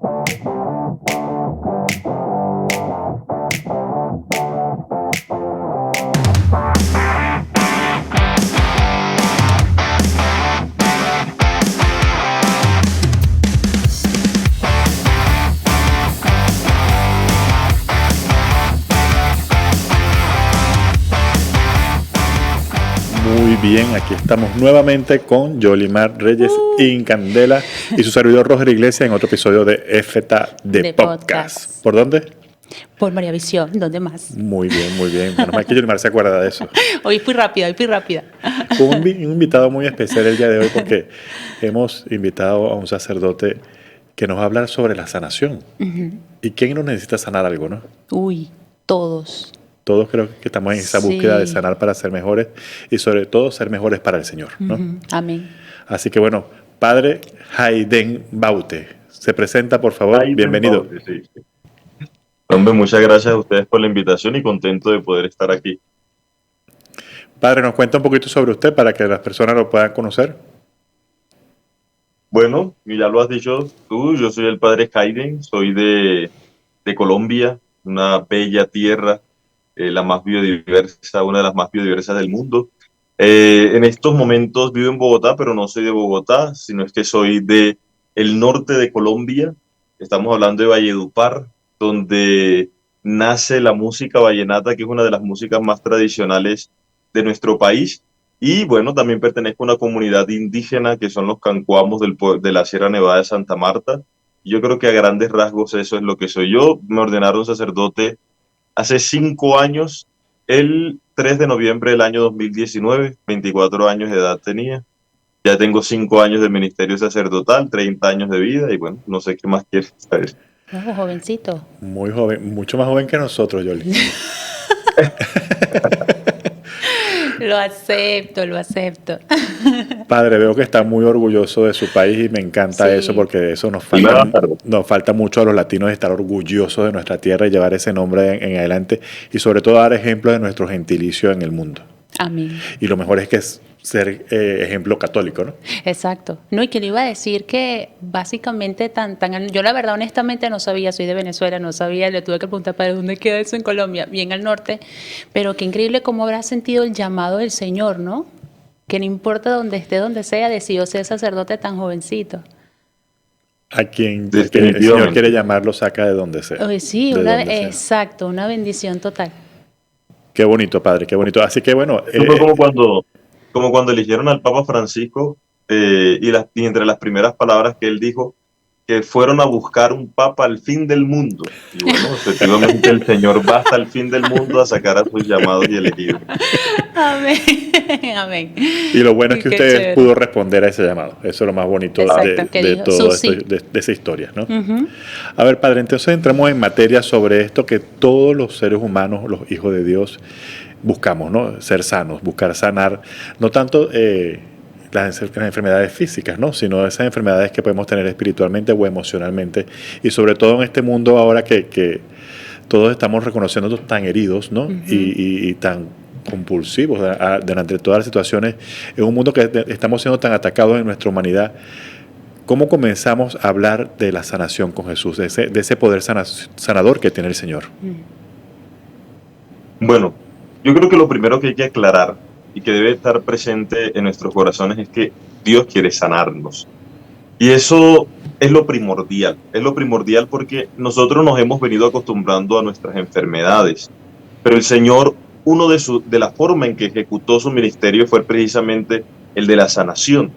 Muy bien, aquí estamos nuevamente con Yolimar Reyes Incandela y su servidor Roger Iglesias en otro episodio de FTA de Podcast. ¿Por dónde? Por María Visión, ¿dónde más? Muy bien, muy bien. Menos mal que Yolimar se acuerda de eso. Hoy fui rápida. Con un invitado muy especial el día de hoy porque hemos invitado a un sacerdote que nos va a hablar sobre la sanación. ¿Y quién no necesita sanar algo, no? Uy, todos. Todos creo que estamos en esa búsqueda de sanar para ser mejores y sobre todo ser mejores para el Señor, ¿no? Amén. Así que bueno, Padre Hayden Baute, se presenta por favor, Hayden bienvenido. Baute, sí. Hombre, muchas gracias a ustedes por la invitación y contento de poder estar aquí. Padre, nos cuenta un poquito sobre usted para que las personas lo puedan conocer. Bueno, y ya lo has dicho tú, yo soy el Padre Hayden, soy de Colombia, una bella tierra, la más biodiversa, una de las más biodiversas del mundo. En estos momentos vivo en Bogotá, pero no soy de Bogotá, sino es que soy de el norte de Colombia. Estamos hablando de Valledupar, donde nace la música vallenata, que es una de las músicas más tradicionales de nuestro país. Y bueno, también pertenezco a una comunidad indígena que son los cancuamos de la Sierra Nevada de Santa Marta. Y yo creo que a grandes rasgos eso es lo que soy yo. Me ordenaron sacerdote hace 5 años, el 3 de noviembre del año 2019, 24 años de edad tenía. Ya tengo 5 años de ministerio sacerdotal, 30 años de vida y bueno, no sé qué más quieres saber. Oh, jovencito. Muy joven, mucho más joven que nosotros, Yoli. Lo acepto. Padre, veo que está muy orgulloso de su país y me encanta eso porque eso nos falta mucho a los latinos estar orgullosos de nuestra tierra y llevar ese nombre en adelante y sobre todo dar ejemplo de nuestro gentilicio en el mundo. Amén. Y lo mejor es que es ser ejemplo católico, ¿no? Exacto. No, y que le iba a decir que básicamente yo la verdad honestamente no sabía, soy de Venezuela, no sabía, le tuve que preguntar para dónde queda eso en Colombia, bien al norte, pero qué increíble cómo habrá sentido el llamado del Señor, ¿no? Que no importa dónde esté, donde sea, decidió ser sacerdote tan jovencito. A quien el Señor quiere llamarlo saca de donde sea. Sí, exacto, una bendición total. Qué bonito, Padre, qué bonito. Así que bueno. Fue como cuando eligieron al Papa Francisco y entre las primeras palabras que él dijo, que fueron a buscar un papa al fin del mundo. Y bueno, efectivamente el Señor va hasta el fin del mundo a sacar a sus llamados y elegidos. Amén. Y lo bueno es que usted pudo responder a ese llamado. Eso es lo más bonito de esa historia, ¿no? A ver, Padre, entonces entramos en materia sobre esto que todos los seres humanos, los hijos de Dios, buscamos, ¿no? Ser sanos, buscar sanar, no tanto las enfermedades físicas, ¿no? Sino esas enfermedades que podemos tener espiritualmente o emocionalmente. Y sobre todo en este mundo ahora que todos estamos reconociendo tan heridos, ¿no? Y tan compulsivos delante de todas las situaciones. En un mundo que estamos siendo tan atacados en nuestra humanidad, ¿cómo comenzamos a hablar de la sanación con Jesús? De ese poder sanador que tiene el Señor. Bueno, yo creo que lo primero que hay que aclarar y que debe estar presente en nuestros corazones es que Dios quiere sanarnos. Y eso es lo primordial porque nosotros nos hemos venido acostumbrando a nuestras enfermedades, pero el Señor, de la forma en que ejecutó su ministerio fue precisamente el de la sanación.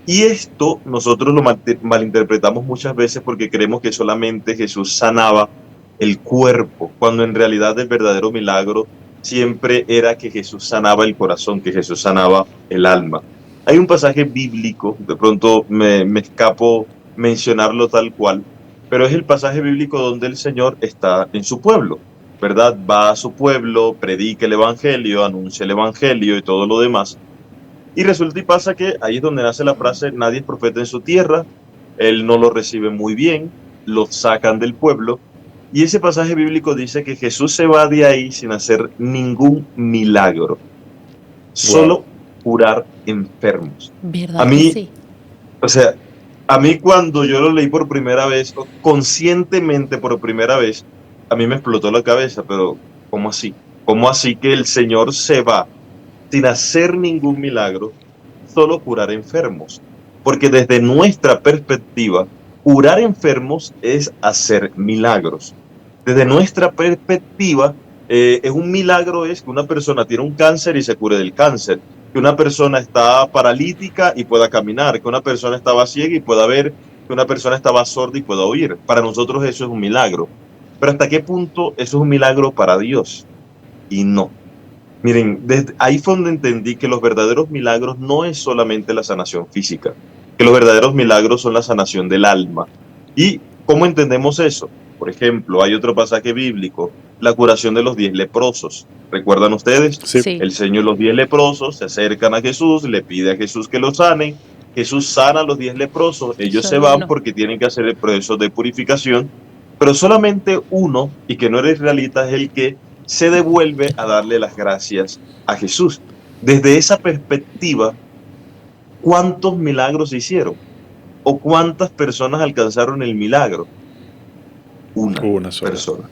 Y esto nosotros lo malinterpretamos muchas veces porque creemos que solamente Jesús sanaba el cuerpo, cuando en realidad el verdadero milagro siempre era que Jesús sanaba el corazón, que Jesús sanaba el alma. Hay un pasaje bíblico, de pronto me escapo mencionarlo tal cual, pero es el pasaje bíblico donde el Señor está en su pueblo, ¿verdad? Va a su pueblo, predica el evangelio, anuncia el evangelio y todo lo demás. Y resulta y pasa que ahí es donde nace la frase, nadie es profeta en su tierra, él no lo recibe muy bien, lo sacan del pueblo. Y ese pasaje bíblico dice que Jesús se va de ahí sin hacer ningún milagro. Solo curar enfermos. ¿Verdad? A mí, sí. o sea, A mí cuando yo lo leí por primera vez, conscientemente por primera vez, a mí me explotó la cabeza, pero ¿cómo así? ¿Cómo así que el Señor se va sin hacer ningún milagro, solo curar enfermos? Porque desde nuestra perspectiva, curar enfermos es hacer milagros. Desde nuestra perspectiva, es un milagro es que una persona tiene un cáncer y se cure del cáncer, que una persona está paralítica y pueda caminar, que una persona estaba ciega y pueda ver, que una persona estaba sorda y pueda oír. Para nosotros eso es un milagro. Pero ¿hasta qué punto eso es un milagro para Dios? Y no. Miren, desde ahí fue donde entendí que los verdaderos milagros no es solamente la sanación física, que los verdaderos milagros son la sanación del alma. ¿Y cómo entendemos eso? Por ejemplo, hay otro pasaje bíblico, la curación de los 10 leprosos. ¿Recuerdan ustedes? Sí. El Señor, los 10 leprosos se acercan a Jesús, le pide a Jesús que los sane. Jesús sana a los 10 leprosos, ellos se van porque tienen que hacer el proceso de purificación, pero solamente uno, y que no era israelita, es el que se devuelve a darle las gracias a Jesús. Desde esa perspectiva, ¿cuántos milagros se hicieron? ¿O cuántas personas alcanzaron el milagro? Una sola persona,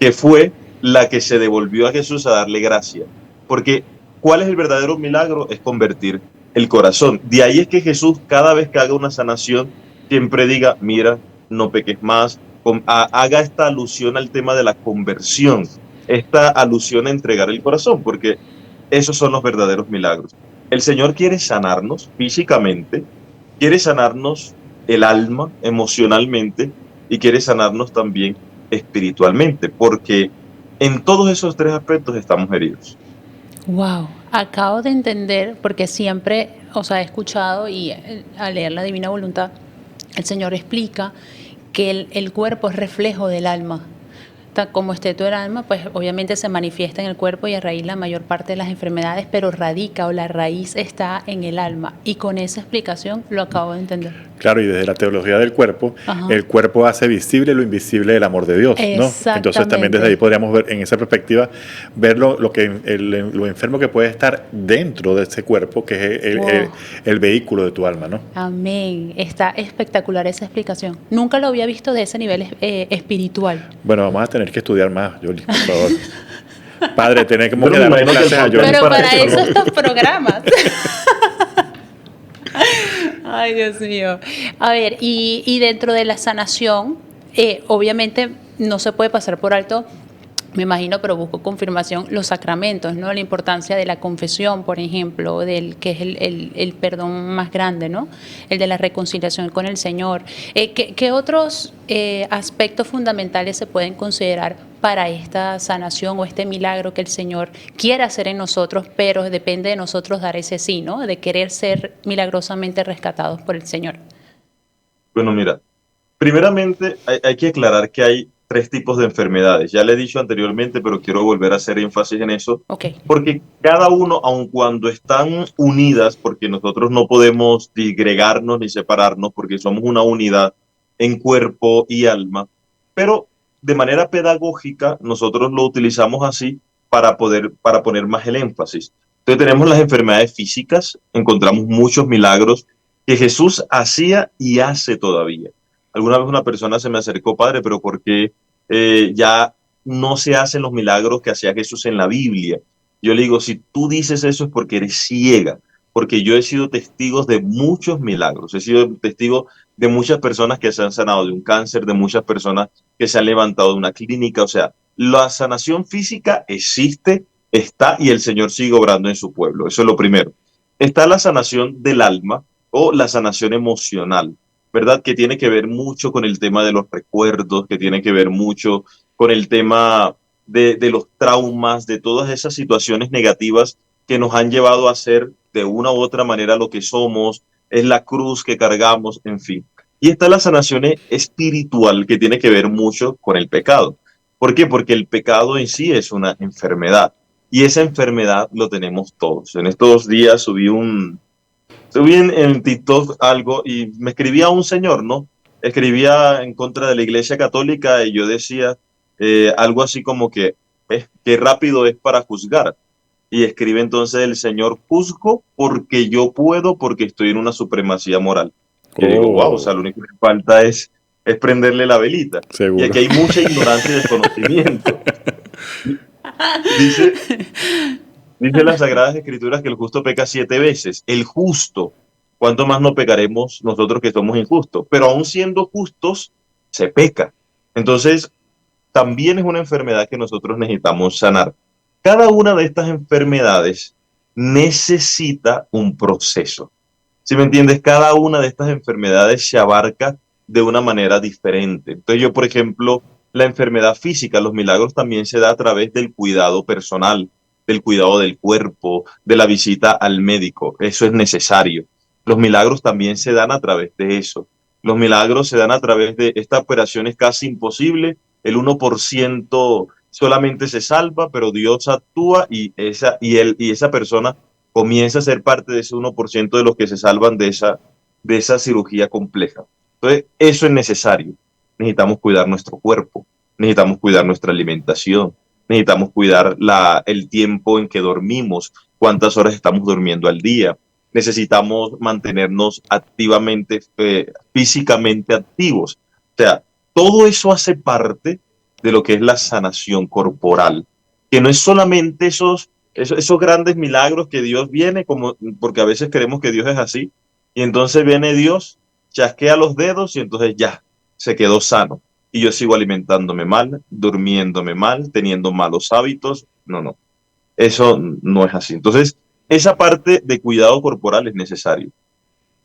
que fue la que se devolvió a Jesús a darle gracias. Porque, ¿cuál es el verdadero milagro? Es convertir el corazón. De ahí es que Jesús, cada vez que haga una sanación, siempre diga, mira, no peques más, haga esta alusión al tema de la conversión, esta alusión a entregar el corazón, porque esos son los verdaderos milagros. El Señor quiere sanarnos físicamente, quiere sanarnos el alma, emocionalmente, y quiere sanarnos también espiritualmente, porque en todos esos tres aspectos estamos heridos. Wow, acabo de entender, porque siempre, he escuchado y al leer la Divina Voluntad, el Señor explica que el cuerpo es reflejo del alma. Como esté tu alma, pues obviamente se manifiesta en el cuerpo y a raíz la mayor parte de las enfermedades, pero radica o la raíz está en el alma. Y con esa explicación lo acabo de entender. Claro, y desde la teología del cuerpo, el cuerpo hace visible lo invisible del amor de Dios, ¿no? Entonces también desde ahí podríamos ver, en esa perspectiva, ver lo enfermo que puede estar dentro de ese cuerpo, que es el vehículo de tu alma, ¿no? Amén. Está espectacular esa explicación. Nunca lo había visto de ese nivel espiritual. Bueno, vamos a tener que estudiar más, Yoli, por favor. Padre, tenemos que darle clases a Yoli. Pero para eso estos programas. Ay, Dios mío. A ver, y dentro de la sanación, obviamente no se puede pasar por alto, me imagino, pero busco confirmación, los sacramentos, ¿no? La importancia de la confesión, por ejemplo, que es el perdón más grande, ¿no? El de la reconciliación con el Señor. ¿Qué otros aspectos fundamentales se pueden considerar para esta sanación o este milagro que el Señor quiere hacer en nosotros, pero depende de nosotros dar ese sí, ¿no? De querer ser milagrosamente rescatados por el Señor. Bueno, mira, primeramente hay que aclarar que hay 3 tipos de enfermedades. Ya le he dicho anteriormente, pero quiero volver a hacer énfasis en eso. Porque cada uno, aun cuando están unidas, porque nosotros no podemos disgregarnos ni separarnos, porque somos una unidad en cuerpo y alma, pero de manera pedagógica nosotros lo utilizamos así para poner más el énfasis. Entonces tenemos las enfermedades físicas, encontramos muchos milagros que Jesús hacía y hace todavía. Alguna vez una persona se me acercó, padre, pero ¿por qué ya no se hacen los milagros que hacía Jesús en la Biblia? Yo le digo, si tú dices eso es porque eres ciega, porque yo he sido testigo de muchos milagros, he sido testigo de muchas personas que se han sanado de un cáncer, de muchas personas que se han levantado de una clínica. O sea, la sanación física existe, está, y el Señor sigue obrando en su pueblo. Eso es lo primero. Está la sanación del alma o la sanación emocional, ¿verdad? Que tiene que ver mucho con el tema de los recuerdos, que tiene que ver mucho con el tema de los traumas, de todas esas situaciones negativas que nos han llevado a ser de una u otra manera lo que somos, es la cruz que cargamos, en fin. Y está la sanación espiritual, que tiene que ver mucho con el pecado. ¿Por qué? Porque el pecado en sí es una enfermedad, y esa enfermedad lo tenemos todos. En estos días subí en TikTok algo y me escribía un señor, ¿no? Escribía en contra de la Iglesia Católica y yo decía algo así como que qué rápido es para juzgar. Y escribe entonces el Señor, juzgo porque yo puedo, porque estoy en una supremacía moral. Yo digo, wow, o sea, lo único que falta es prenderle la velita. Seguro. Y aquí hay mucha ignorancia y desconocimiento. Dice las Sagradas Escrituras que el justo peca 7 veces. El justo, ¿cuánto más no pecaremos nosotros que somos injustos? Pero aún siendo justos, se peca. Entonces, también es una enfermedad que nosotros necesitamos sanar. Cada una de estas enfermedades necesita un proceso. ¿Sí me entiendes? Cada una de estas enfermedades se abarca de una manera diferente. Entonces yo, por ejemplo, la enfermedad física, los milagros también se da a través del cuidado personal, del cuidado del cuerpo, de la visita al médico. Eso es necesario. Los milagros también se dan a través de eso. Los milagros se dan a través de esta operación es casi imposible. El 1% solamente se salva, pero Dios actúa y esa persona comienza a ser parte de ese 1% de los que se salvan de esa cirugía compleja. Entonces, eso es necesario. Necesitamos cuidar nuestro cuerpo, necesitamos cuidar nuestra alimentación, necesitamos cuidar el tiempo en que dormimos, cuántas horas estamos durmiendo al día. Necesitamos mantenernos activamente, físicamente activos. O sea, todo eso hace parte de lo que es la sanación corporal, que no es solamente esos grandes milagros que Dios viene, porque a veces creemos que Dios es así, y entonces viene Dios, chasquea los dedos y entonces ya, se quedó sano. Y yo sigo alimentándome mal, durmiéndome mal, teniendo malos hábitos. No, eso no es así. Entonces, esa parte de cuidado corporal es necesario.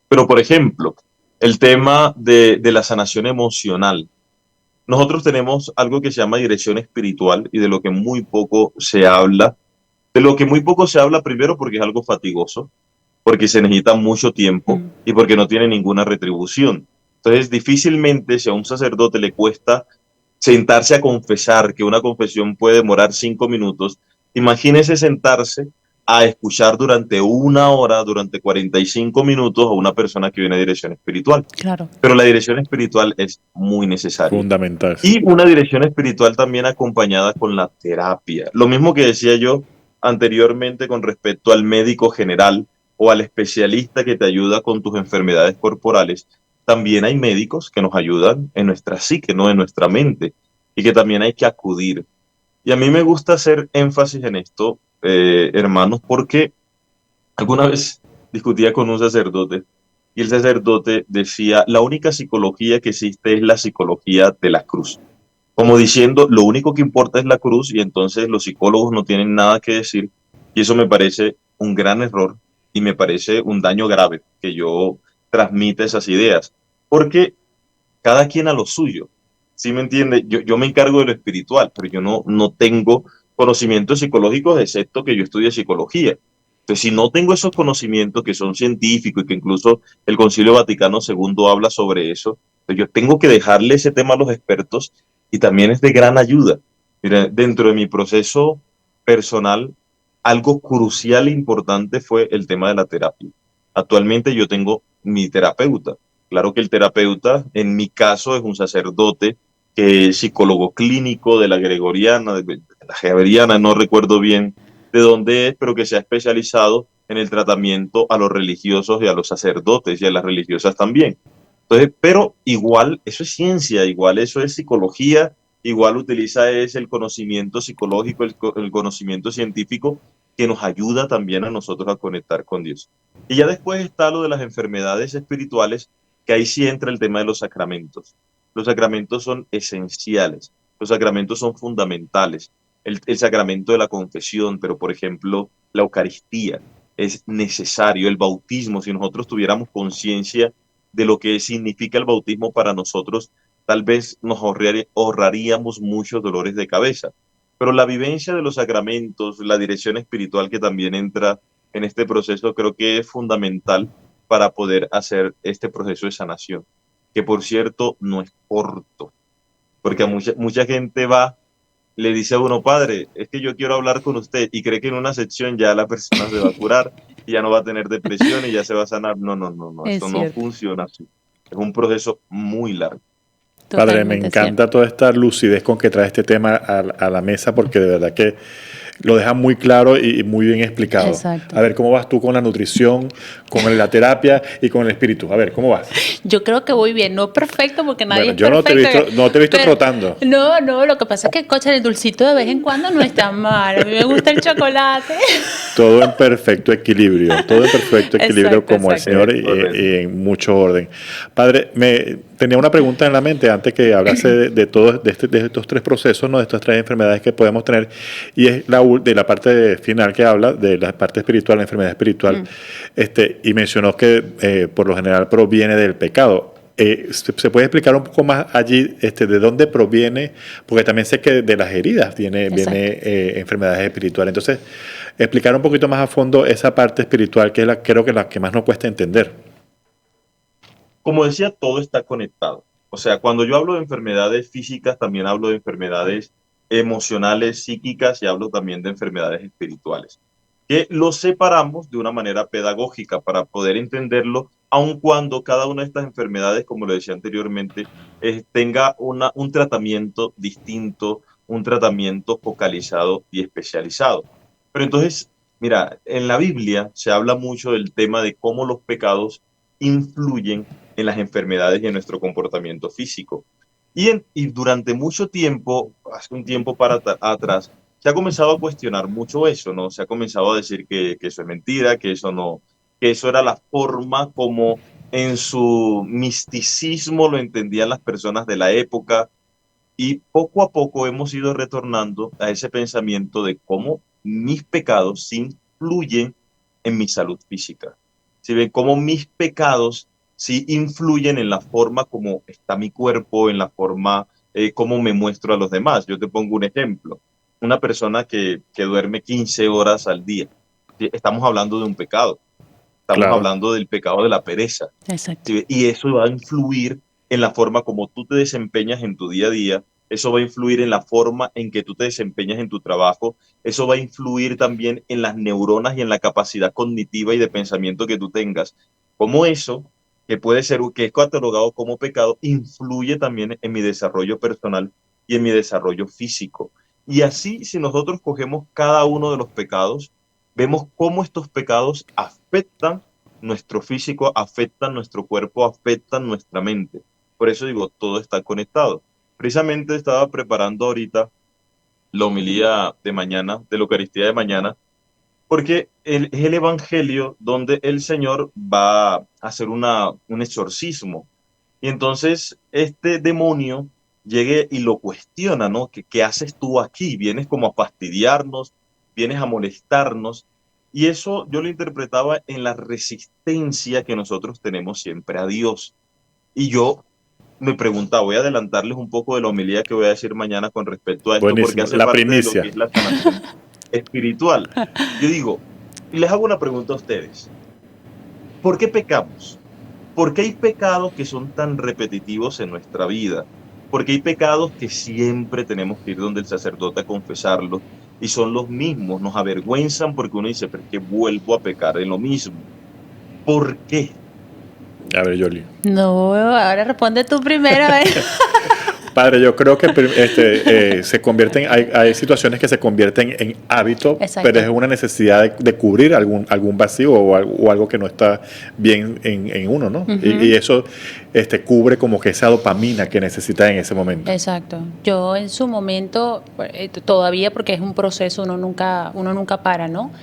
Pero, por ejemplo, el tema de la sanación emocional. Nosotros tenemos algo que se llama dirección espiritual y de lo que muy poco se habla. De lo que muy poco se habla primero porque es algo fatigoso, porque se necesita mucho tiempo y porque no tiene ninguna retribución. Entonces, difícilmente si a un sacerdote le cuesta sentarse a confesar, que una confesión puede demorar 5 minutos, imagínese sentarse a escuchar durante 1 hora, durante 45 minutos a una persona que viene de dirección espiritual. Claro. Pero la dirección espiritual es muy necesaria. Fundamental. Y una dirección espiritual también acompañada con la terapia. Lo mismo que decía yo anteriormente con respecto al médico general o al especialista que te ayuda con tus enfermedades corporales, también hay médicos que nos ayudan en nuestra psique, no en nuestra mente, y que también hay que acudir. Y a mí me gusta hacer énfasis en esto, hermanos, porque alguna vez discutía con un sacerdote y el sacerdote decía, la única psicología que existe es la psicología de la cruz. Como diciendo, lo único que importa es la cruz y entonces los psicólogos no tienen nada que decir. Y eso me parece un gran error y me parece un daño grave que yo transmita esas ideas. Porque cada quien a lo suyo. ¿Sí me entiende? Yo me encargo de lo espiritual, pero yo no tengo conocimientos psicológicos, excepto que yo estudie psicología. Entonces, si no tengo esos conocimientos que son científicos y que incluso el Concilio Vaticano II habla sobre eso, pues yo tengo que dejarle ese tema a los expertos y también es de gran ayuda. Mira, dentro de mi proceso personal, algo crucial e importante fue el tema de la terapia. Actualmente yo tengo mi terapeuta. Claro que el terapeuta, en mi caso, es un sacerdote que es psicólogo clínico de la Gregoriana, de la Javeriana, no recuerdo bien de dónde es, pero que se ha especializado en el tratamiento a los religiosos y a los sacerdotes y a las religiosas también. Entonces, pero igual eso es ciencia, igual eso es psicología, igual utiliza es el conocimiento psicológico, el conocimiento científico que nos ayuda también a nosotros a conectar con Dios. Y ya después está lo de las enfermedades espirituales, que ahí sí entra el tema de los sacramentos. Los sacramentos son esenciales, los sacramentos son fundamentales. El sacramento de la confesión, pero por ejemplo, la Eucaristía es necesario, el bautismo, si nosotros tuviéramos conciencia de lo que significa el bautismo para nosotros, tal vez nos ahorraríamos muchos dolores de cabeza. Pero la vivencia de los sacramentos, la dirección espiritual que también entra en este proceso, creo que es fundamental para poder hacer este proceso de sanación, que por cierto no es corto, porque a mucha gente va, le dice a uno, padre, es que yo quiero hablar con usted y cree que en una sección ya la persona se va a curar y ya no va a tener depresión y ya se va a sanar. No, Es esto no cierto. funciona así. Es un proceso muy largo. Padre, me encanta toda esta lucidez con que trae este tema a la mesa, porque de verdad que lo deja muy claro y muy bien explicado. Exacto. A ver, ¿cómo vas tú con la nutrición, con la terapia y con el espíritu? A ver, ¿cómo vas? Yo creo que voy bien, no perfecto porque nadie es Yo perfecto. no te he visto trotando. No, lo que pasa es que, coche, el dulcito de vez en cuando no está mal. A mí me gusta el chocolate. Todo en perfecto equilibrio, exacto, como exacto. El Señor y en mucho orden. Padre, tenía una pregunta en la mente antes que hablase de estos tres procesos, ¿no? De estas tres enfermedades que podemos tener, y es de la parte final que habla de la parte espiritual, la enfermedad espiritual, y mencionó que por lo general proviene del pecado. ¿Se puede explicar un poco más allí de dónde proviene? Porque también sé que de las heridas viene enfermedades espirituales. Entonces, explicar un poquito más a fondo esa parte espiritual, que es creo que la que más nos cuesta entender. Como decía, todo está conectado. O sea, cuando yo hablo de enfermedades físicas, también hablo de enfermedades emocionales, psíquicas, y hablo también de enfermedades espirituales, que los separamos de una manera pedagógica para poder entenderlo, aun cuando cada una de estas enfermedades, como lo decía anteriormente, tenga un tratamiento distinto, un tratamiento focalizado y especializado. Pero entonces, mira, en la Biblia se habla mucho del tema de cómo los pecados influyen en las enfermedades y en nuestro comportamiento físico. Y durante mucho tiempo, hace un tiempo atrás, se ha comenzado a cuestionar mucho eso, ¿no? Se ha comenzado a decir que eso es mentira, que eso no, que eso era la forma como en su misticismo lo entendían las personas de la época, y poco a poco hemos ido retornando a ese pensamiento de cómo mis pecados influyen en mi salud física. Si ven cómo mis pecados sí influyen en la forma como está mi cuerpo, en la forma como me muestro a los demás. Yo te pongo un ejemplo. Una persona que duerme 15 horas al día. Estamos hablando de un pecado. Estamos hablando del pecado de la pereza. Exacto. ¿Sí? Y eso va a influir en la forma como tú te desempeñas en tu día a día. Eso va a influir en la forma en que tú te desempeñas en tu trabajo. Eso va a influir también en las neuronas y en la capacidad cognitiva y de pensamiento que tú tengas. Como eso, que puede ser, que es catalogado como pecado, influye también en mi desarrollo personal y en mi desarrollo físico. Y así, si nosotros cogemos cada uno de los pecados, vemos cómo estos pecados afectan nuestro físico, afectan nuestro cuerpo, afectan nuestra mente. Por eso digo, todo está conectado. Precisamente estaba preparando ahorita la homilía de mañana, de la Eucaristía de mañana, porque es el Evangelio donde el Señor va a hacer un exorcismo. Y entonces este demonio llegue y lo cuestiona, ¿no? ¿Qué haces tú aquí? Vienes como a fastidiarnos, vienes a molestarnos. Y eso yo lo interpretaba en la resistencia que nosotros tenemos siempre a Dios. Y yo me preguntaba, voy a adelantarles un poco de la homilía que voy a decir mañana con respecto a esto, Buenísimo. porque hace La parte primicia. de lo que es la sanación espiritual. Yo digo, y les hago una pregunta a ustedes. ¿Por qué pecamos? ¿Por qué hay pecados que son tan repetitivos en nuestra vida? ¿Por qué hay pecados que siempre tenemos que ir donde el sacerdote a confesarlos y son los mismos? Nos avergüenzan porque uno dice, pero es que vuelvo a pecar en lo mismo. ¿Por qué? A ver, Yoli. No, ahora responde tú primero. Padre, yo creo que se convierten, hay situaciones que se convierten en hábito, pero es una necesidad de cubrir algún vacío o algo que no está bien en uno, ¿no? Y eso cubre como que esa dopamina que necesita en ese momento. Exacto. Yo en su momento, todavía porque es un proceso, uno nunca para, ¿no?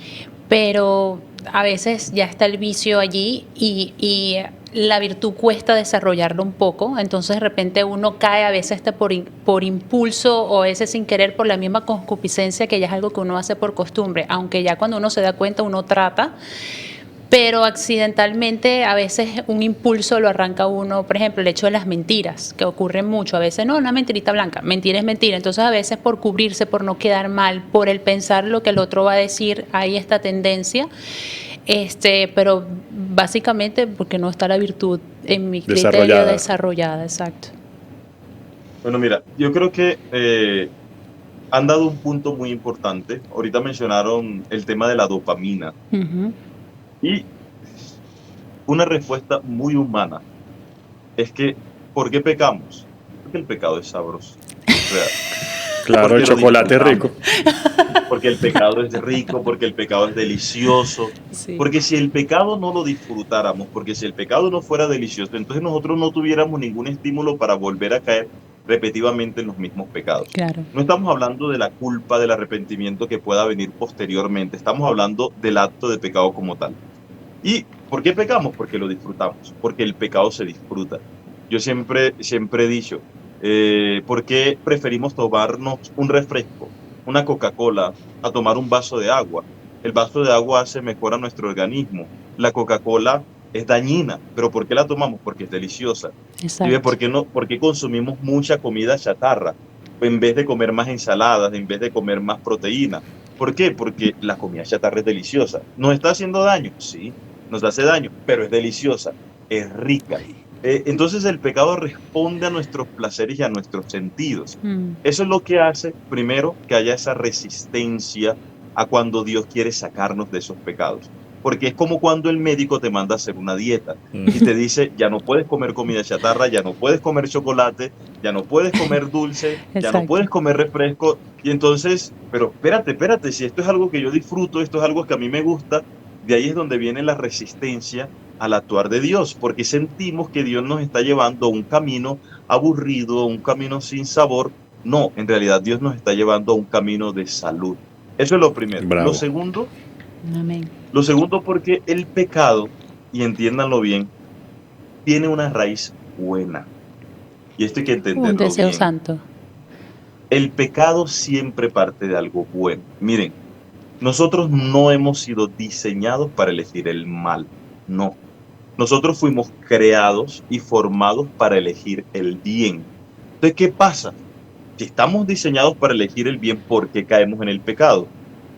Pero a veces ya está el vicio allí y la virtud cuesta desarrollarlo un poco, entonces de repente uno cae a veces hasta por impulso o a veces sin querer por la misma concupiscencia, que ya es algo que uno hace por costumbre, aunque ya cuando uno se da cuenta uno trata, pero accidentalmente a veces un impulso lo arranca uno. Por ejemplo, el hecho de las mentiras, que ocurren mucho, a veces no, una mentirita blanca, mentira es mentira, entonces a veces por cubrirse, por no quedar mal, por el pensar lo que el otro va a decir, hay esta tendencia. Pero básicamente porque no está la virtud en mi criterio desarrollada, exacto. Bueno, mira, yo creo que han dado un punto muy importante. Ahorita mencionaron el tema de la dopamina. Y una respuesta muy humana es que, ¿por qué pecamos? Porque el pecado es sabroso. Claro, el chocolate es rico. porque el pecado es rico, porque el pecado es delicioso. Sí. Porque si el pecado no lo disfrutáramos, porque si el pecado no fuera delicioso, entonces nosotros no tuviéramos ningún estímulo para volver a caer repetidamente en los mismos pecados. Claro. No estamos hablando de la culpa, del arrepentimiento que pueda venir posteriormente, estamos hablando del acto de pecado como tal. ¿Y por qué pecamos? Porque lo disfrutamos, porque el pecado se disfruta. Yo siempre he dicho, ¿por qué preferimos tomarnos un refresco, una Coca-Cola, a tomar un vaso de agua? El vaso de agua hace mejor a nuestro organismo. La Coca-Cola es dañina, pero ¿por qué la tomamos? Porque es deliciosa. ¿Y ve por qué no? ¿Por qué consumimos mucha comida chatarra? En vez de comer más ensaladas, en vez de comer más proteína. ¿Por qué? Porque la comida chatarra es deliciosa. ¿Nos está haciendo daño? Sí, nos hace daño, pero es deliciosa, es rica. Entonces el pecado responde a nuestros placeres y a nuestros sentidos. Eso es lo que hace, primero, que haya esa resistencia a cuando Dios quiere sacarnos de esos pecados. Porque es como cuando el médico te manda a hacer una dieta y te dice, ya no puedes comer comida chatarra, ya no puedes comer chocolate, ya no puedes comer dulce, ya no puedes comer refresco. Y entonces, pero espérate, si esto es algo que yo disfruto, esto es algo que a mí me gusta, de ahí es donde viene la resistencia al actuar de Dios, porque sentimos que Dios nos está llevando a un camino aburrido, un camino sin sabor. No, en realidad Dios nos está llevando a un camino de salud. Eso es lo primero. Bravo. Lo segundo, amén. Lo segundo, porque el pecado, y entiéndanlo bien, tiene una raíz buena. Y esto hay que entenderlo Un deseo bien. santo. El pecado siempre parte de algo bueno. Miren, nosotros no hemos sido diseñados para elegir el mal. No. Nosotros fuimos creados y formados para elegir el bien. Entonces, ¿qué pasa? Si estamos diseñados para elegir el bien, ¿por qué caemos en el pecado?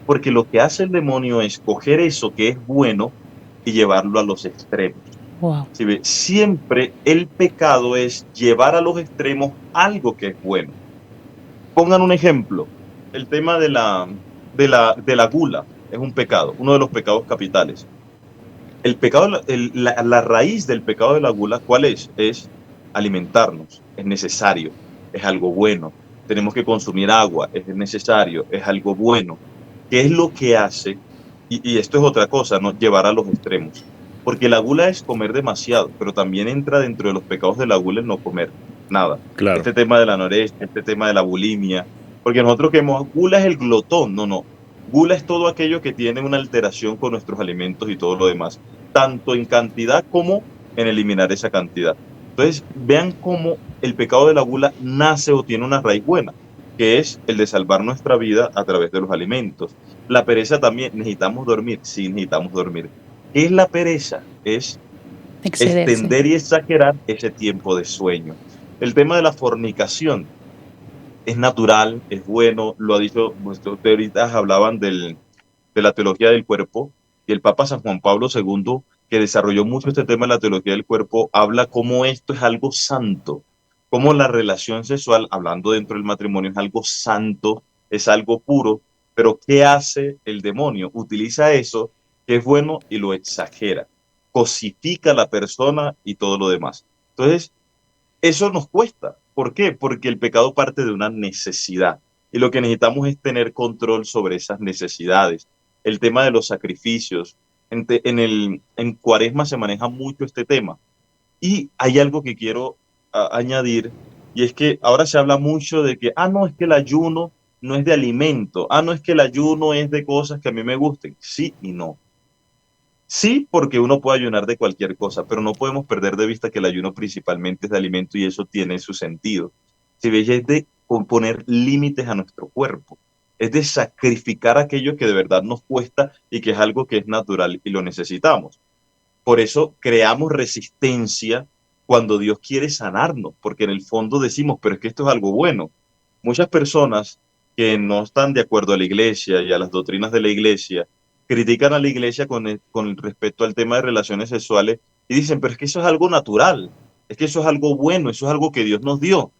Porque lo que hace el demonio es coger eso que es bueno y llevarlo a los extremos. Wow. ¿Sí ve? Siempre el pecado es llevar a los extremos algo que es bueno. Pongan un ejemplo. El tema de la gula es un pecado, uno de los pecados capitales. El pecado, la raíz del pecado de la gula, ¿cuál es? Es alimentarnos, es necesario, es algo bueno. Tenemos que consumir agua, es necesario, es algo bueno. ¿Qué es lo que hace? Y esto es otra cosa, ¿no? Llevar a los extremos. Porque la gula es comer demasiado, pero también entra dentro de los pecados de la gula el no comer nada. Claro. Este tema de la anorexia, este tema de la bulimia. Porque nosotros creemos, gula es el glotón. No. Gula es todo aquello que tiene una alteración con nuestros alimentos y todo lo demás, tanto en cantidad como en eliminar esa cantidad. Entonces, vean cómo el pecado de la gula nace o tiene una raíz buena, que es el de salvar nuestra vida a través de los alimentos. La pereza también, necesitamos dormir, sí necesitamos dormir. ¿Qué es la pereza? Es extender y exagerar ese tiempo de sueño. El tema de la fornicación es natural, es bueno, lo ha dicho, nuestros teoristas hablaban de la teología del cuerpo, y el Papa San Juan Pablo II, que desarrolló mucho este tema de la teología del cuerpo, habla cómo esto es algo santo, cómo la relación sexual, hablando dentro del matrimonio, es algo santo, es algo puro, pero ¿qué hace el demonio? Utiliza eso que es bueno y lo exagera, cosifica a la persona y todo lo demás. Entonces, eso nos cuesta. ¿Por qué? Porque el pecado parte de una necesidad y lo que necesitamos es tener control sobre esas necesidades. El tema de los sacrificios. En Cuaresma se maneja mucho este tema. Y hay algo que quiero añadir, y es que ahora se habla mucho de que, no, es que el ayuno no es de alimento, no, es que el ayuno es de cosas que a mí me gusten. Sí y no. Sí, porque uno puede ayunar de cualquier cosa, pero no podemos perder de vista que el ayuno principalmente es de alimento y eso tiene su sentido. Si veis, es de poner límites a nuestro cuerpo, es de sacrificar aquello que de verdad nos cuesta y que es algo que es natural y lo necesitamos. Por eso creamos resistencia cuando Dios quiere sanarnos, porque en el fondo decimos, pero es que esto es algo bueno. Muchas personas que no están de acuerdo a la iglesia y a las doctrinas de la iglesia, critican a la iglesia con respecto al tema de relaciones sexuales y dicen, pero es que eso es algo natural, es que eso es algo bueno, eso es algo que Dios nos dio.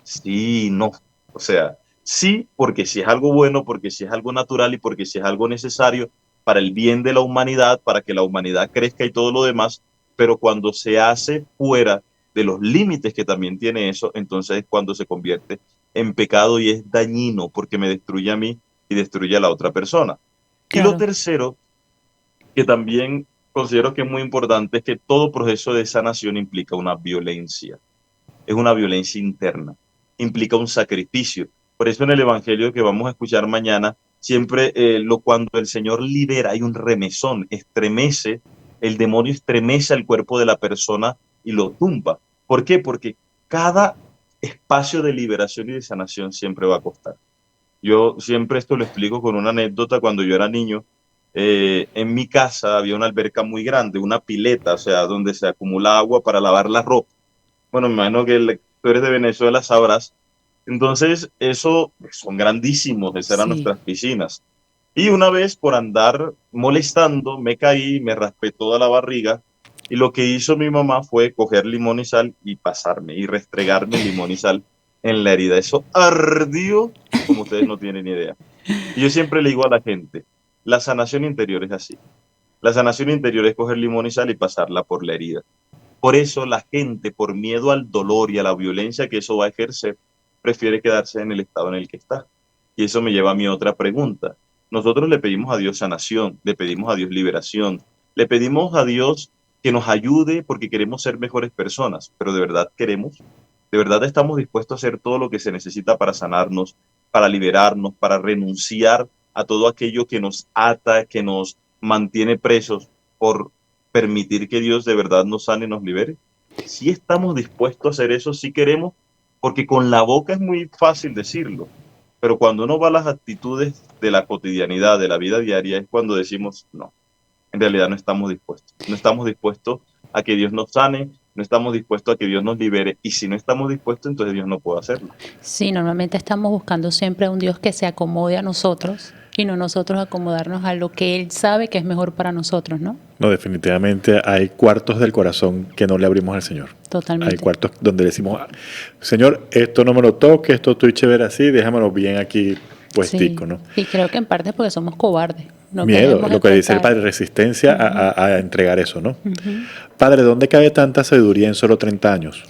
Sí, no. O sea, sí, porque si es algo bueno, porque si es algo natural y porque si es algo necesario para el bien de la humanidad, para que la humanidad crezca y todo lo demás, pero cuando se hace fuera de los límites que también tiene eso, entonces es cuando se convierte en pecado y es dañino porque me destruye a mí y y destruye a la otra persona. Claro. Y lo tercero, que también considero que es muy importante, es que todo proceso de sanación implica una violencia. Es una violencia interna, implica un sacrificio. Por eso en el Evangelio que vamos a escuchar mañana, siempre cuando el Señor libera hay un remesón, estremece, el demonio estremece al cuerpo de la persona y lo tumba. ¿Por qué? Porque cada espacio de liberación y de sanación siempre va a costar. Yo siempre esto lo explico con una anécdota. Cuando yo era niño, en mi casa había una alberca muy grande, una pileta, o sea, donde se acumula agua para lavar la ropa. Bueno, me imagino que tú eres de Venezuela, sabrás. Entonces, eso son grandísimos, esas eran Sí. nuestras piscinas. Y una vez por andar molestando, me caí, me raspé toda la barriga. Y lo que hizo mi mamá fue coger limón y sal y pasarme y restregarme limón y sal en la herida. Eso ardió como ustedes no tienen ni idea. Y yo siempre le digo a la gente, la sanación interior es así. La sanación interior es coger limón y sal y pasarla por la herida. Por eso la gente, por miedo al dolor y a la violencia que eso va a ejercer, prefiere quedarse en el estado en el que está. Y eso me lleva a mi otra pregunta. Nosotros le pedimos a Dios sanación, le pedimos a Dios liberación, le pedimos a Dios que nos ayude porque queremos ser mejores personas, pero ¿de verdad queremos? ¿De verdad estamos dispuestos a hacer todo lo que se necesita para sanarnos, para liberarnos, para renunciar a todo aquello que nos ata, que nos mantiene presos por permitir que Dios de verdad nos sane y nos libere? Si estamos dispuestos a hacer eso, si queremos, porque con la boca es muy fácil decirlo, pero cuando uno va a las actitudes de la cotidianidad, de la vida diaria, es cuando decimos, no, en realidad no estamos dispuestos. No estamos dispuestos a que Dios nos sane, no estamos dispuestos a que Dios nos libere, y si no estamos dispuestos, entonces Dios no puede hacerlo. Sí, normalmente estamos buscando siempre un Dios que se acomode a nosotros y no nosotros acomodarnos a lo que Él sabe que es mejor para nosotros, ¿no? No, definitivamente hay cuartos del corazón que no le abrimos al Señor. Totalmente. Hay cuartos donde decimos, Señor, esto no me lo toques, esto estoy chévere así, déjamelo bien aquí puestico, Sí. ¿no? Y creo que en parte es porque somos cobardes. No Miedo, queremos lo que dice el enfrentar. Padre, resistencia a entregar eso, ¿no? Padre, ¿dónde cabe tanta sabiduría en solo 30 años?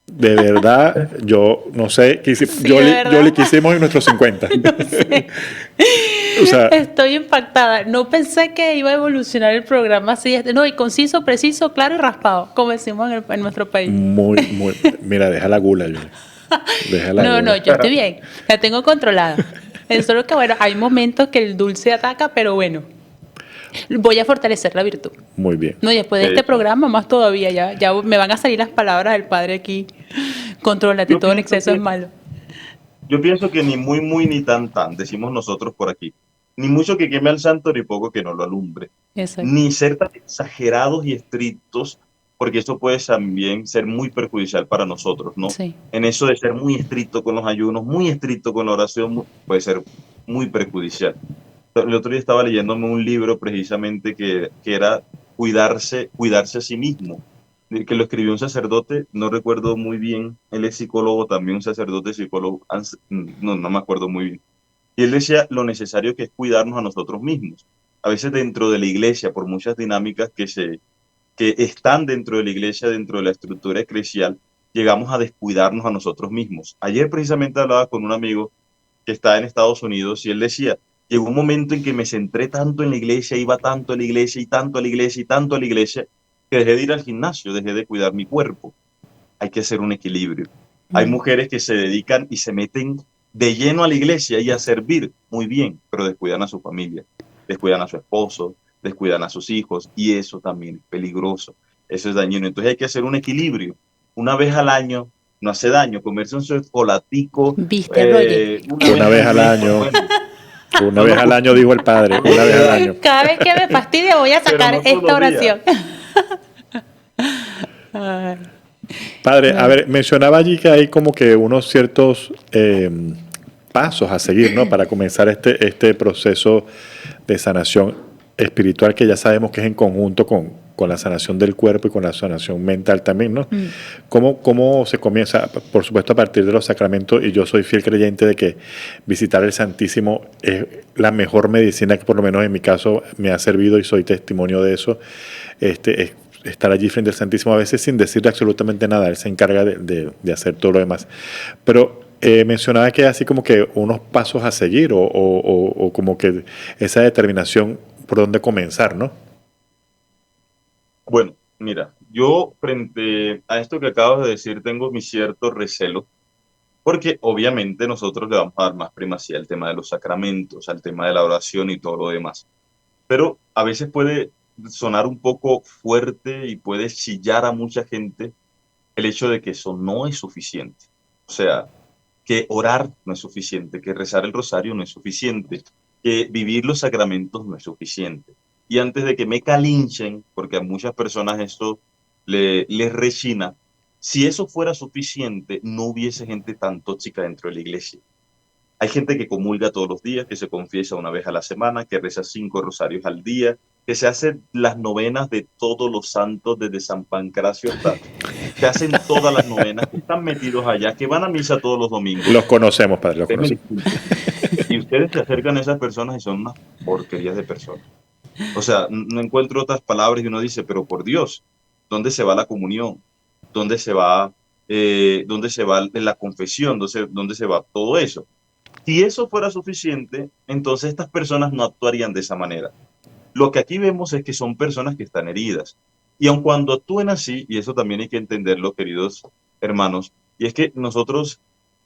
De verdad, yo no sé, yo le quisimos en nuestros 50. No sé. O sea, Estoy impactada. No pensé que iba a evolucionar el programa así. No, y conciso, preciso, claro y raspado, como decimos en nuestro país. muy, mira, deja la gula, yo. Deja la gula. No, yo estoy bien. La tengo controlada. Es solo que, bueno, hay momentos que el dulce ataca, pero bueno. Voy a fortalecer la virtud. Muy bien. No, y después de este programa, más todavía, ya me van a salir las palabras del Padre aquí. Contrólate, Yo todo el pienso exceso que- es malo. Yo pienso que ni muy, muy, ni tan, tan, decimos nosotros por aquí. Ni mucho que queme al santo, ni poco que no lo alumbre. Exacto. Ni ser tan exagerados y estrictos, porque eso puede también ser muy perjudicial para nosotros, ¿no? Sí. En eso de ser muy estricto con los ayunos, muy estricto con la oración, puede ser muy perjudicial. El otro día estaba leyéndome un libro precisamente que era cuidarse a sí mismo, que lo escribió un sacerdote, no recuerdo muy bien, él es psicólogo también, un sacerdote psicólogo, no me acuerdo muy bien. Y él decía lo necesario que es cuidarnos a nosotros mismos. A veces dentro de la iglesia, por muchas dinámicas que están dentro de la iglesia, dentro de la estructura eclesial, llegamos a descuidarnos a nosotros mismos. Ayer precisamente hablaba con un amigo que está en Estados Unidos y él decía, llegó un momento en que me centré tanto en la iglesia, iba tanto a la iglesia y tanto a la iglesia y tanto a la iglesia, que dejé de ir al gimnasio, dejé de cuidar mi cuerpo. Hay que hacer un equilibrio. Hay mujeres que se dedican y se meten de lleno a la iglesia y a servir, muy bien, pero descuidan a su familia, descuidan a su esposo, descuidan a sus hijos, y eso también es peligroso, eso es dañino. Entonces hay que hacer un equilibrio. Una vez al año no hace daño, comerse un chocolatico. ¿Viste, Roger? Una vez al año. Bueno, Una vez al año, dijo el Padre. Una vez al año. Cada vez que me fastidia voy a sacar Pero no todos esta los días. oración. Ay. Padre, a ver, mencionaba allí que hay como que unos ciertos pasos a seguir, ¿no? Para comenzar este proceso de sanación espiritual que ya sabemos que es en conjunto con la sanación del cuerpo y con la sanación mental también, ¿no? ¿Cómo se comienza? Por supuesto, a partir de los sacramentos, y yo soy fiel creyente de que visitar el Santísimo es la mejor medicina que por lo menos en mi caso me ha servido y soy testimonio de eso. Es estar allí frente al Santísimo, a veces sin decirle absolutamente nada, Él se encarga de hacer todo lo demás. Pero mencionaba que así como que unos pasos a seguir o como que esa determinación por dónde comenzar, ¿no? Bueno, mira, yo frente a esto que acabas de decir tengo mi cierto recelo, porque obviamente nosotros le vamos a dar más primacía al tema de los sacramentos, al tema de la oración y todo lo demás. Pero a veces puede sonar un poco fuerte y puede chillar a mucha gente el hecho de que eso no es suficiente. O sea, que orar no es suficiente, que rezar el rosario no es suficiente, que vivir los sacramentos no es suficiente. Y antes de que me calinchen, porque a muchas personas esto les rechina, si eso fuera suficiente, no hubiese gente tan tóxica dentro de la iglesia. Hay gente que comulga todos los días, que se confiesa una vez a la semana, que reza 5 rosarios al día, que se hace las novenas de todos los santos desde San Pancracio hasta... que hacen todas las novenas, que están metidos allá, que van a misa todos los domingos. Los conocemos, padre, los conocemos. Y ustedes se acercan a esas personas y son unas porquerías de personas. O sea, no encuentro otras palabras y uno dice, pero por Dios, ¿dónde se va la comunión? ¿Dónde se va la confesión? ¿Dónde se va todo eso? Si eso fuera suficiente, entonces estas personas no actuarían de esa manera. Lo que aquí vemos es que son personas que están heridas. Y aun cuando actúen así, y eso también hay que entenderlo, queridos hermanos, y es que nosotros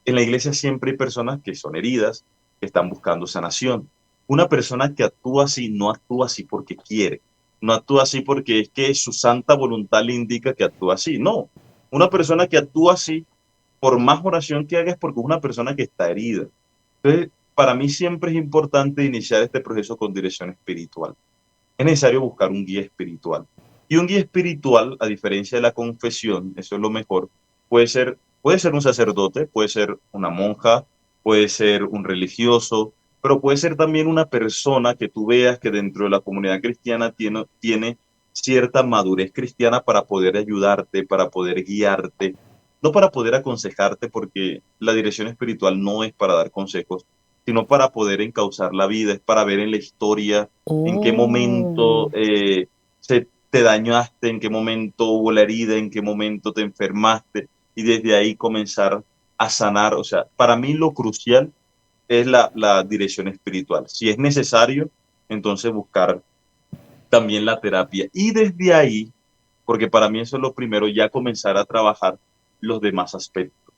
en la iglesia siempre hay personas que son heridas, que están buscando sanación. Una persona que actúa así no actúa así porque quiere, no actúa así porque es que su santa voluntad le indica que actúa así. No, una persona que actúa así, por más oración que haga, es porque es una persona que está herida. Entonces, para mí siempre es importante iniciar este proceso con dirección espiritual. Es necesario buscar un guía espiritual. Y un guía espiritual, a diferencia de la confesión, eso es lo mejor, puede ser un sacerdote, puede ser una monja, puede ser un religioso, pero puede ser también una persona que tú veas que dentro de la comunidad cristiana tiene cierta madurez cristiana para poder ayudarte, para poder guiarte, no para poder aconsejarte, porque la dirección espiritual no es para dar consejos, sino para poder encauzar la vida, es para ver en la historia en qué momento se te dañaste, en qué momento hubo la herida, en qué momento te enfermaste, y desde ahí comenzar a sanar. O sea, para mí lo crucial es la dirección espiritual. Si es necesario, entonces buscar también la terapia. Y desde ahí, porque para mí eso es lo primero, ya comenzar a trabajar los demás aspectos.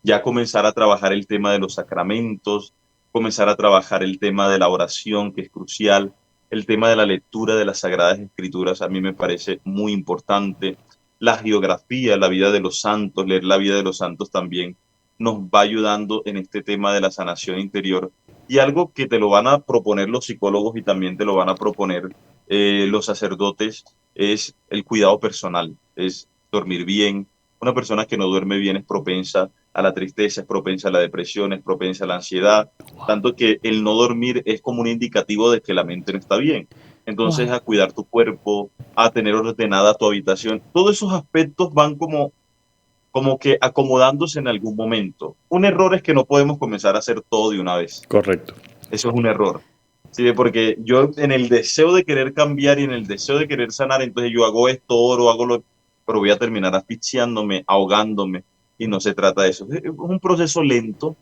Ya comenzar a trabajar el tema de los sacramentos, comenzar a trabajar el tema de la oración, que es crucial, el tema de la lectura de las Sagradas Escrituras, a mí me parece muy importante. La geografía, la vida de los santos, leer la vida de los santos también nos va ayudando en este tema de la sanación interior. Y algo que te lo van a proponer los psicólogos y también te lo van a proponer los sacerdotes es el cuidado personal, es dormir bien. Una persona que no duerme bien es propensa a la tristeza, es propensa a la depresión, es propensa a la ansiedad, tanto que el no dormir es como un indicativo de que la mente no está bien. Entonces, a cuidar tu cuerpo, a tener ordenada tu habitación, todos esos aspectos van como que acomodándose en algún momento. Un error es que no podemos comenzar a hacer todo de una vez. Correcto. Eso es un error. Sí, porque yo en el deseo de querer cambiar y en el deseo de querer sanar, entonces yo hago esto, oro, hago lo, pero voy a terminar asfixiándome, ahogándome, y no se trata de eso. Es un proceso lento,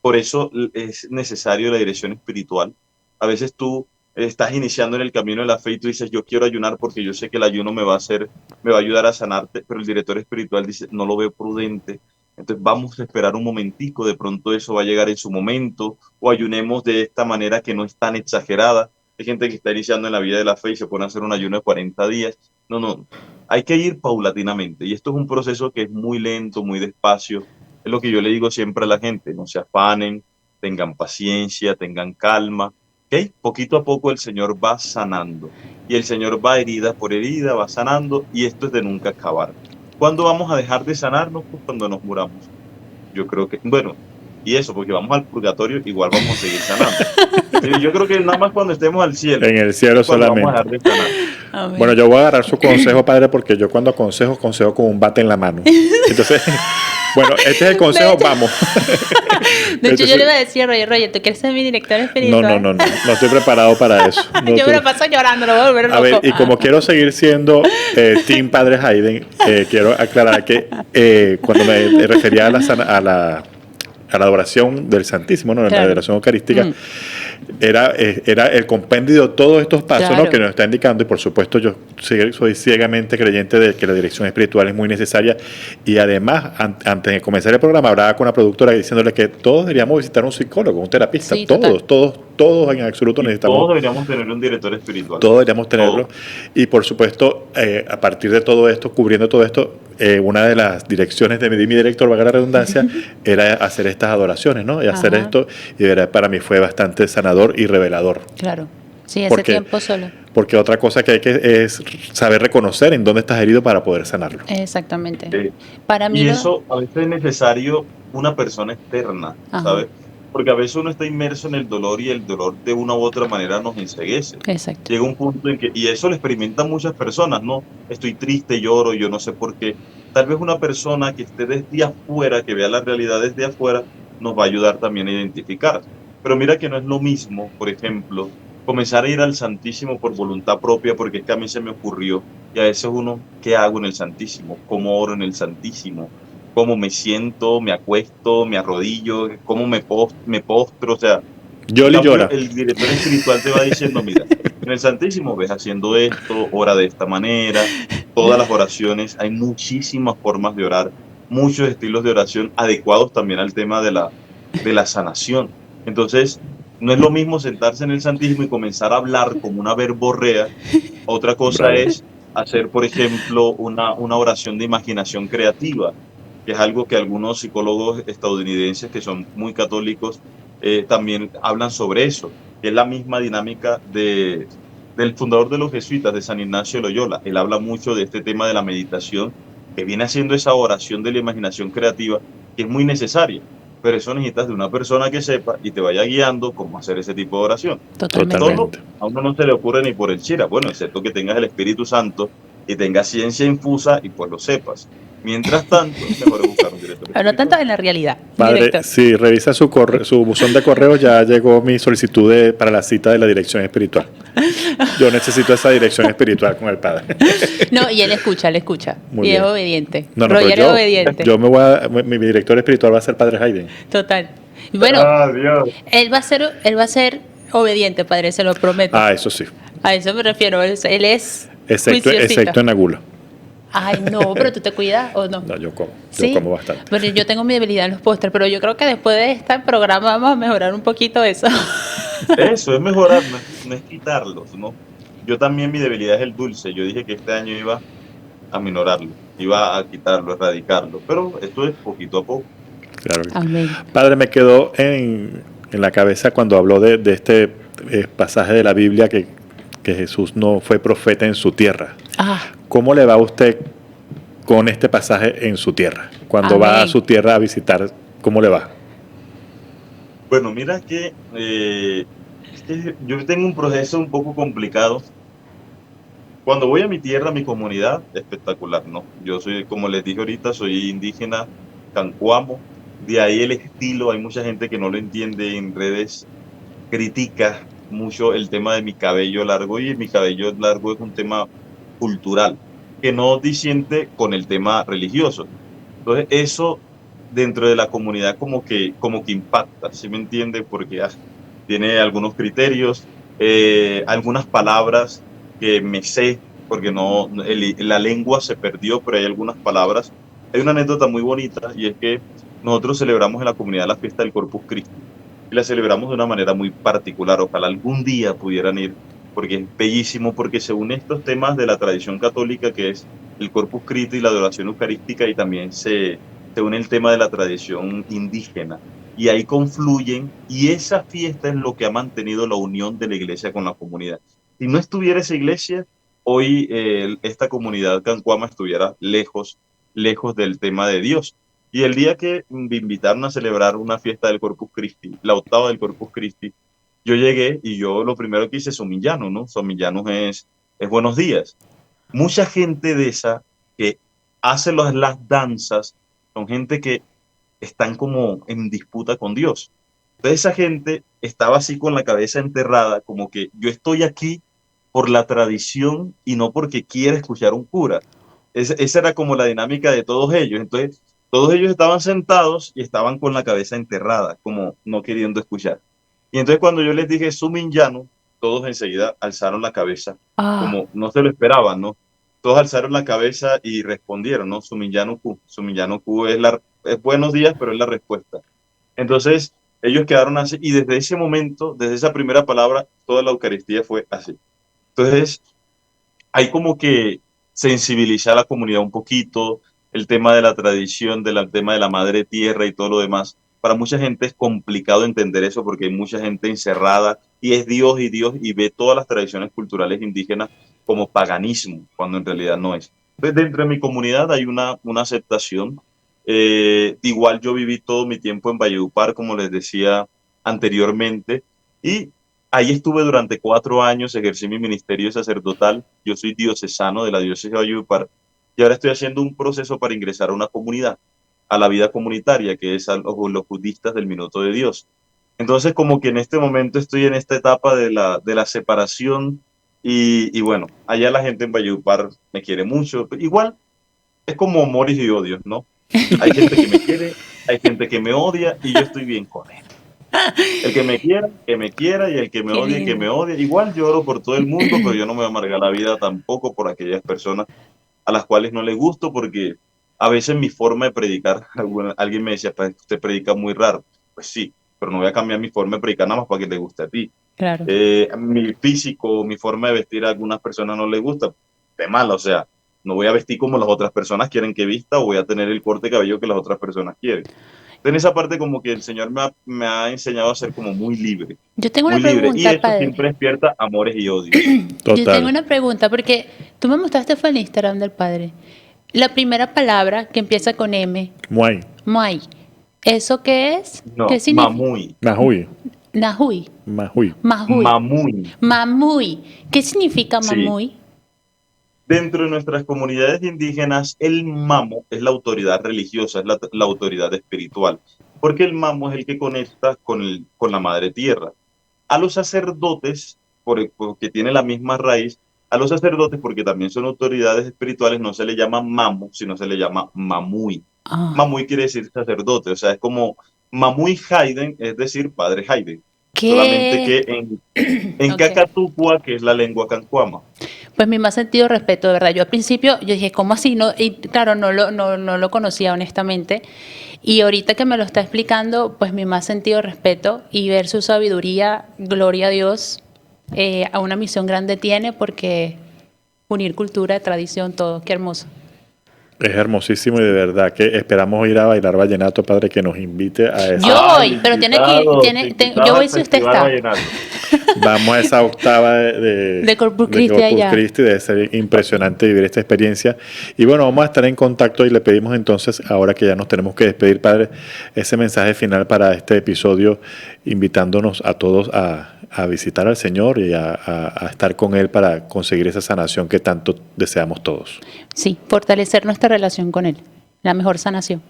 por eso es necesario la dirección espiritual. A veces tú estás iniciando en el camino de la fe y tú dices, yo quiero ayunar porque yo sé que el ayuno me va a ayudar a sanarte, pero el director espiritual dice, no lo veo prudente. Entonces vamos a esperar un momentico, de pronto eso va a llegar en su momento, o ayunemos de esta manera que no es tan exagerada. Hay gente que está iniciando en la vida de la fe y se pone a hacer un ayuno de 40 días. No, hay que ir paulatinamente, y esto es un proceso que es muy lento, muy despacio. Es lo que yo le digo siempre a la gente, no se afanen, tengan paciencia, tengan calma, ¿ok? Poquito a poco el Señor va sanando, y el Señor va herida por herida, va sanando, y esto es de nunca acabar. ¿Cuándo vamos a dejar de sanarnos? Pues cuando nos muramos. Yo creo que, bueno, y eso, porque vamos al purgatorio, igual vamos a seguir sanando. Yo creo que nada más cuando estemos al cielo. En el cielo solamente. Vamos a dejar de sanar. Bueno, yo voy a agarrar su consejo, padre, porque yo cuando aconsejo con un bate en la mano. Entonces, bueno, este es el consejo, vamos. De hecho, yo le iba a decir, Roger, ¿tú quieres ser mi director espiritual? No estoy preparado para eso. Yo me lo paso llorando, lo voy a volver loco. A ver, y como quiero seguir siendo Team Padre Hayden, quiero aclarar que cuando me refería a a la adoración del Santísimo, ¿no? Claro. La adoración eucarística, era el compendio de todos estos pasos, Claro. ¿no? Que nos está indicando, y por supuesto yo soy ciegamente creyente de que la dirección espiritual es muy necesaria, y además, antes de comenzar el programa, hablaba con una productora diciéndole que todos deberíamos visitar un psicólogo, un terapista, Sí, todos en absoluto necesitamos. Todos deberíamos tener un director espiritual. Todos deberíamos tenerlo. Y por supuesto, a partir de todo esto, cubriendo todo esto, una de las direcciones de mi director, valga la redundancia, era hacer estas adoraciones, ¿no? Y hacer esto, y de verdad para mí fue bastante sanador y revelador. Claro. Sí, ese tiempo solo. Porque otra cosa que hay que es saber reconocer en dónde estás herido para poder sanarlo. Exactamente. Para mí y eso a veces es necesario una persona externa, ¿sabes? Porque a veces uno está inmerso en el dolor y el dolor de una u otra manera nos enceguece. Exacto. Llega un punto en que, y eso lo experimentan muchas personas, ¿no? Estoy triste, lloro, yo no sé por qué. Tal vez una persona que esté desde afuera, que vea la realidad desde afuera, nos va a ayudar también a identificar. Pero mira que no es lo mismo, por ejemplo, comenzar a ir al Santísimo por voluntad propia, porque es que a mí se me ocurrió, y a veces uno, ¿qué hago en el Santísimo? ¿Cómo oro en el Santísimo? ¿Cómo me siento? ¿Me acuesto? ¿Me arrodillo? ¿Cómo me postro? O sea, llora. El director espiritual te va diciendo, mira, en el Santísimo ves haciendo esto, ora de esta manera, todas las oraciones, hay muchísimas formas de orar, muchos estilos de oración adecuados también al tema de la sanación. Entonces, no es lo mismo sentarse en el Santísimo y comenzar a hablar como una verborrea. Otra cosa es hacer, por ejemplo, una oración de imaginación creativa, que es algo que algunos psicólogos estadounidenses que son muy católicos también hablan sobre eso, que es la misma dinámica del fundador de los jesuitas, de San Ignacio de Loyola. Él habla mucho de este tema de la meditación, que viene haciendo esa oración de la imaginación creativa, que es muy necesaria. Pero eso necesitas de una persona que sepa y te vaya guiando cómo hacer ese tipo de oración. Totalmente. A uno no se le ocurre ni por el chira, bueno, excepto que tengas el Espíritu Santo y tengas ciencia infusa y pues lo sepas. Mientras tanto, es mejor buscar un director. Pero no tanto en la realidad. Padre, si revisa su buzón de correo, ya llegó mi solicitud para la cita de la dirección espiritual. Yo necesito esa dirección espiritual con el Padre. No, y él escucha. Muy y bien. Es obediente. Roger es obediente. Mi director espiritual va a ser Padre Hayden. Total. Bueno, él va a ser obediente, Padre, se lo prometo. Eso sí. A eso me refiero. Él es excepto en la gula. Ay, no, pero tú te cuidas o no. No, yo como. ¿Sí? Yo como bastante. Bueno, yo tengo mi debilidad en los postres, pero yo creo que después de este programa vamos a mejorar un poquito eso. Eso es mejorar, no es quitarlos, ¿no? Yo también mi debilidad es el dulce. Yo dije que este año iba a minorarlo, iba a quitarlo, erradicarlo, pero esto es poquito a poco. Claro. Amén. Padre, me quedó en la cabeza cuando habló de este pasaje de la Biblia que Jesús no fue profeta en su tierra. ¿Cómo le va a usted con este pasaje en su tierra? Cuando va a su tierra a visitar, ¿cómo le va? Bueno, mira que yo tengo un proceso un poco complicado. Cuando voy a mi tierra, a mi comunidad, espectacular, ¿no? Yo soy, como les dije ahorita, soy indígena cancuamo. De ahí el estilo, hay mucha gente que no lo entiende en redes, critica mucho el tema de mi cabello largo, y mi cabello largo es un tema cultural que no disiente con el tema religioso. Entonces eso dentro de la comunidad como que impacta, ¿sí me entiende? Porque tiene algunos criterios, algunas palabras que me sé, porque la lengua se perdió, pero hay algunas palabras. Hay una anécdota muy bonita, y es que nosotros celebramos en la comunidad la fiesta del Corpus Christi, y la celebramos de una manera muy particular. Ojalá algún día pudieran ir, porque es bellísimo, porque se une estos temas de la tradición católica, que es el Corpus Christi y la adoración eucarística, y también se une el tema de la tradición indígena, y ahí confluyen, y esa fiesta es lo que ha mantenido la unión de la iglesia con la comunidad. Si no estuviera esa iglesia, hoy esta comunidad cancuama estuviera lejos del tema de Dios. Y el día que me invitaron a celebrar una fiesta del Corpus Christi, la octava del Corpus Christi, yo llegué y yo lo primero que hice es Somillano, ¿no? Somillano es buenos días. Mucha gente de esa que hace las danzas son gente que están como en disputa con Dios. Entonces esa gente estaba así con la cabeza enterrada, como que yo estoy aquí por la tradición y no porque quiera escuchar un cura. Esa era como la dinámica de todos ellos. Entonces Todos ellos estaban sentados y estaban con la cabeza enterrada, como no queriendo escuchar. Y entonces cuando yo les dije Suminyanu, todos enseguida alzaron la cabeza, como no se lo esperaban, ¿no? Todos alzaron la cabeza y respondieron, ¿no? Suminyanu Ku. Suminyanu Ku es buenos días, pero es la respuesta. Entonces ellos quedaron así y desde ese momento, desde esa primera palabra, toda la Eucaristía fue así. Entonces hay como que sensibilizar a la comunidad un poquito, el tema de la tradición, del tema de la madre tierra y todo lo demás. Para mucha gente es complicado entender eso porque hay mucha gente encerrada y es Dios y ve todas las tradiciones culturales indígenas como paganismo, cuando en realidad no es. Entonces, dentro de mi comunidad hay una aceptación. Igual yo viví todo mi tiempo en Valledupar, como les decía anteriormente, y ahí estuve durante 4 años, ejercí mi ministerio sacerdotal. Yo soy diocesano de la diócesis de Valledupar y ahora estoy haciendo un proceso para ingresar a una comunidad, a la vida comunitaria, que es a los budistas del Minuto de Dios. Entonces, como que en este momento estoy en esta etapa de la separación y bueno, allá la gente en Valledupar me quiere mucho. Igual es como amores y odios, ¿no? Hay gente que me quiere, hay gente que me odia y yo estoy bien con él. El que me quiera y el que me odie, que me odie. Igual lloro por todo el mundo, pero yo no me voy a amargar la vida tampoco por aquellas personas a las cuales no les gusto, porque a veces mi forma de predicar, alguien me decía, pues usted predica muy raro. Pues sí, pero no voy a cambiar mi forma de predicar nada más para que te guste a ti. Claro. Mi físico, mi forma de vestir a algunas personas no les gusta, de mala, o sea, no voy a vestir como las otras personas quieren que vista o voy a tener el corte de cabello que las otras personas quieren. En esa parte como que el Señor me ha enseñado a ser como muy libre. Yo tengo muy una libre. pregunta, Y eso padre. siempre despierta amores y odios. Total. Yo tengo una pregunta, porque tú me mostraste fue el Instagram del padre. La primera palabra que empieza con M. Muay. Muay. ¿Eso qué es? No, ¿Qué significa? Mamuy. Mahui. Nahui. Mahui. Mahui. Mamuy. Mamuy. ¿Qué significa Sí. mamuy? Dentro de nuestras comunidades indígenas, el mamo es la autoridad religiosa, es la autoridad espiritual, porque el mamo es el que conecta con la madre tierra. A los sacerdotes, porque tiene la misma raíz, a los sacerdotes, porque también son autoridades espirituales, no se le llama mamo, sino se le llama mamuy. Mamuy quiere decir sacerdote, o sea, es como Mamuy Haydn, es decir, padre Haydn. ¿Qué? Solamente que en Okay. Cacatúcua, que es la lengua cancuama. Pues mi más sentido respeto, de verdad. Yo al principio, yo dije, ¿cómo así? No, y claro, no lo conocía honestamente. Y ahorita que me lo está explicando, pues mi más sentido respeto y ver su sabiduría, gloria a Dios, a una misión grande tiene porque unir cultura, tradición, todo. Qué hermoso. Es hermosísimo y de verdad que esperamos ir a bailar vallenato, padre, que nos invite a eso. Yo voy, pero tiene que yo voy si usted está. Vallenato. Vamos a esa octava de Corpus Christi allá. Debe ser impresionante vivir esta experiencia. Y bueno, vamos a estar en contacto y le pedimos entonces, ahora que ya nos tenemos que despedir, padre, ese mensaje final para este episodio, invitándonos a todos a visitar al Señor y a estar con Él para conseguir esa sanación que tanto deseamos todos. Sí, fortalecer nuestra relación con Él, la mejor sanación.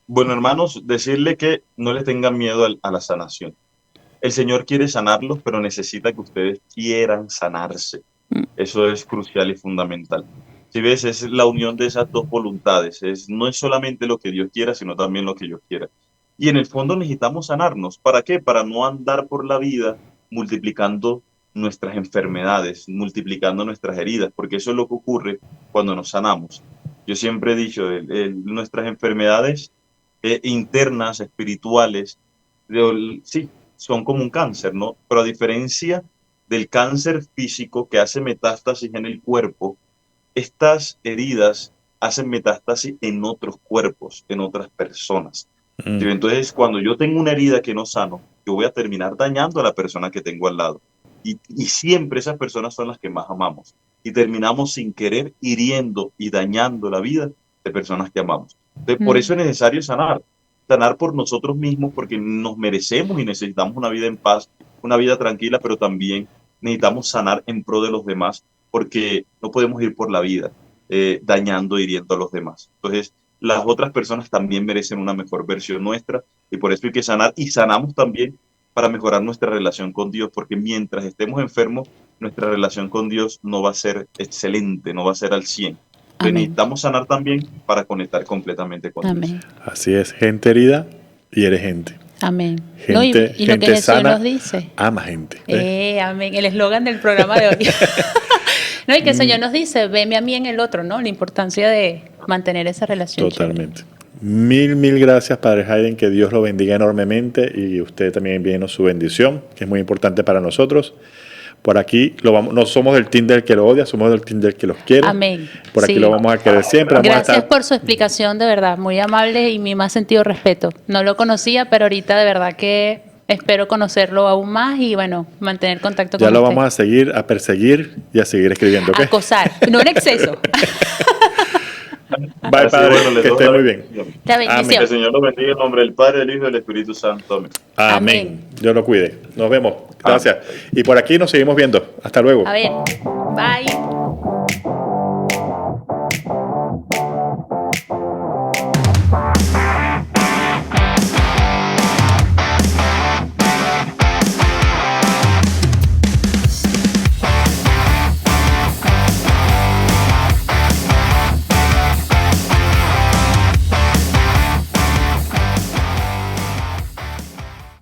Bueno, hermanos, decirle que no le tengan miedo a la sanación. El Señor quiere sanarlos, pero necesita que ustedes quieran sanarse. Eso es crucial y fundamental. Si ves, es la unión de esas dos voluntades. No es solamente lo que Dios quiera, sino también lo que yo quiera. Y en el fondo necesitamos sanarnos. ¿Para qué? Para no andar por la vida multiplicando nuestras enfermedades, multiplicando nuestras heridas, porque eso es lo que ocurre cuando nos sanamos. Yo siempre he dicho, nuestras enfermedades internas, espirituales, sí, son como un cáncer, ¿no? Pero a diferencia del cáncer físico que hace metástasis en el cuerpo, estas heridas hacen metástasis en otros cuerpos, en otras personas. ¿Sí? Entonces, cuando yo tengo una herida que no sano, yo voy a terminar dañando a la persona que tengo al lado. Y siempre esas personas son las que más amamos. Y terminamos sin querer hiriendo y dañando la vida de personas que amamos. Entonces, por eso es necesario sanar. Sanar por nosotros mismos, porque nos merecemos y necesitamos una vida en paz, una vida tranquila, pero también necesitamos sanar en pro de los demás, porque no podemos ir por la vida dañando e hiriendo a los demás. Entonces, las otras personas también merecen una mejor versión nuestra y por eso hay que sanar y sanamos también para mejorar nuestra relación con Dios, porque mientras estemos enfermos, nuestra relación con Dios no va a ser excelente, no va a ser al 100. Amén. Necesitamos sanar también para conectar completamente con Dios. Amén. Así es, gente herida y eres gente. Amén. Gente, No, y lo que gente Jesús sana nos dice. ama gente. Amén. El eslogan del programa de hoy. No, y que el Señor nos dice, veme a mí en el otro, ¿no? La importancia de mantener esa relación. Totalmente. Mil gracias, Padre Hayden, que Dios lo bendiga enormemente y usted también envíenos su bendición, que es muy importante para nosotros. Por aquí no somos del team del que lo odia, somos del team del que los quiere. Amén. Por aquí Sí. lo vamos a querer siempre. Gracias por su explicación, de verdad, muy amable y mi más sentido respeto. No lo conocía, pero ahorita de verdad que espero conocerlo aún más y bueno, mantener contacto con Ya lo usted. vamos a seguir, a perseguir y a seguir escribiendo. ¿Okay? Acosar, no en exceso. Bye, Padre, que esté muy bien. La bendición. Que el Señor los bendiga en nombre del Padre, del Hijo y del Espíritu Santo. Amén. Amén. Dios lo cuide. Nos vemos. Gracias. Y por aquí nos seguimos viendo. Hasta luego. A ver, bye.